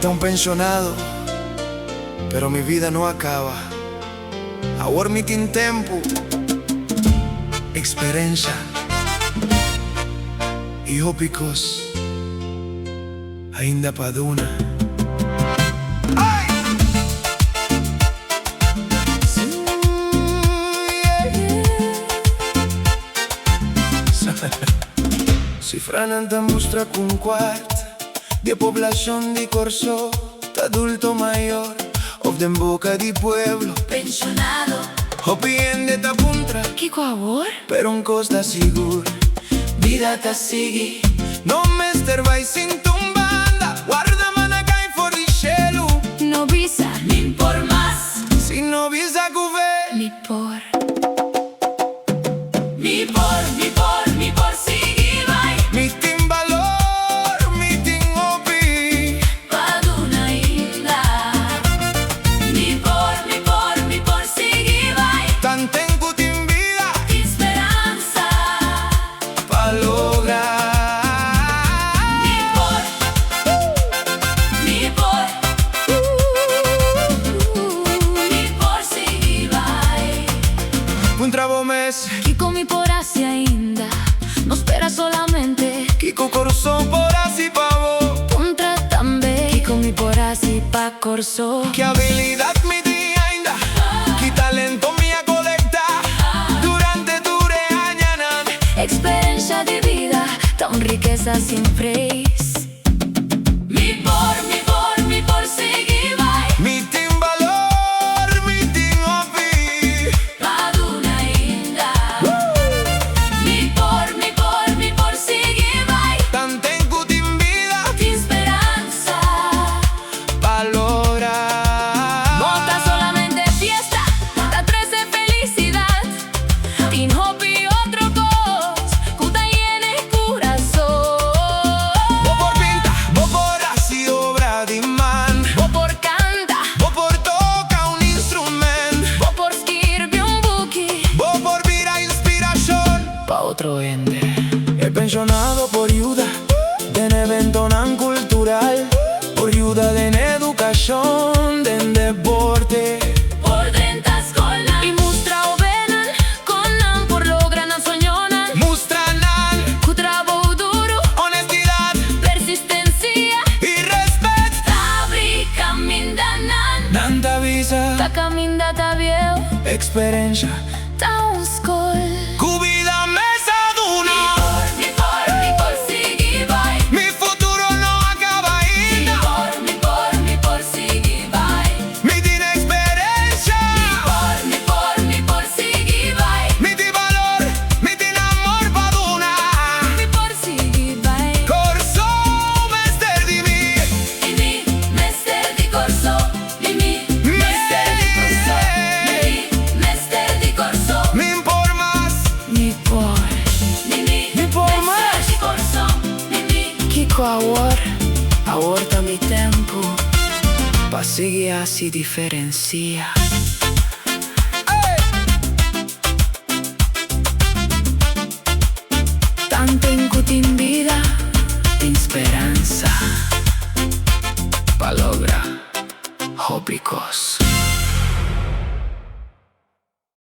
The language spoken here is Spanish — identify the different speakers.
Speaker 1: da un pensionado, pero mi vida no acaba. Agora mi tem tempo, experiência e ópicos ainda paduna. Cifrananta mostra com quart de população de Corso, adulto maior, of den boca di pueblo,
Speaker 2: pensionado,
Speaker 1: hopiende ta puntra,
Speaker 2: que favor,
Speaker 1: pero un costa sigur, vida ta sigi, no mester vai sin tumbanda, guarda manacai for di cielo,
Speaker 2: no visa, ni por más,
Speaker 1: si no visa cuve,
Speaker 2: ni por seguir vai,
Speaker 1: mi tin valor, mi tin hopi,
Speaker 2: paduna inda, ni por seguir vai,
Speaker 1: tan tengo tin vida,
Speaker 2: esperanza,
Speaker 1: pa lograr,
Speaker 2: ni por seguir vai,
Speaker 1: un travo mes,
Speaker 2: Kiko mi por hacia ainda, no espera solamente,
Speaker 1: Kiko corazón por así pavo,
Speaker 2: contra también, Kiko mi por así pa corso,
Speaker 1: que habilidad mi di ainda, que talento mia colecta, durante dure añanan,
Speaker 2: experiencia de vida, tan riqueza sin freis. Mi por seguir vai,
Speaker 1: mi tin valor, mi tin hopi,
Speaker 2: paduna inda. Mi por seguir vai,
Speaker 1: tan tengo tin vida,
Speaker 2: de esperanza.
Speaker 1: pa lograr.
Speaker 2: Bota solamente fiesta, da 13 felicidad. Tin hobby otro cos, cuta llena el corazón.
Speaker 1: Vos por pinta, vos por así obra de man,
Speaker 2: Vos por canta,
Speaker 1: vos por toca un instrumento,
Speaker 2: vos por escribir un buque,
Speaker 1: vos por vida inspiración.
Speaker 2: pa otro ende.
Speaker 1: El pensionado por ayuda de evento nan cultural, por ayuda de educación, de deporte.
Speaker 2: Por 30 escolas y mustra o venan, conan por logran soñonan.
Speaker 1: Mustranan
Speaker 2: Cutrabo duro,
Speaker 1: honestidad
Speaker 2: persistencia,
Speaker 1: y respeto.
Speaker 2: tabri camindanan.
Speaker 1: Nanta visa,
Speaker 2: Ta caminda ta viejo,
Speaker 1: experiencia,
Speaker 2: ta un skol.
Speaker 1: cubida mesa duna.
Speaker 2: Mi por seguir vai.
Speaker 1: Mi futuro no acaba ainda.
Speaker 2: Mi por seguir vai.
Speaker 1: Mi tiene experiencia,
Speaker 2: Mi por seguir vai.
Speaker 1: mi ti valor, mi tiene amor pa duna.
Speaker 2: Mi por seguir vai.
Speaker 1: Corso mester di mi,
Speaker 2: Y mi mester di corso, y mi mester di corso, y mi mester di corso.
Speaker 1: mi por más,
Speaker 2: Mi por
Speaker 1: más.
Speaker 2: di corso, Kiko aborta mi tempo,
Speaker 1: Pa seguir así diferencia.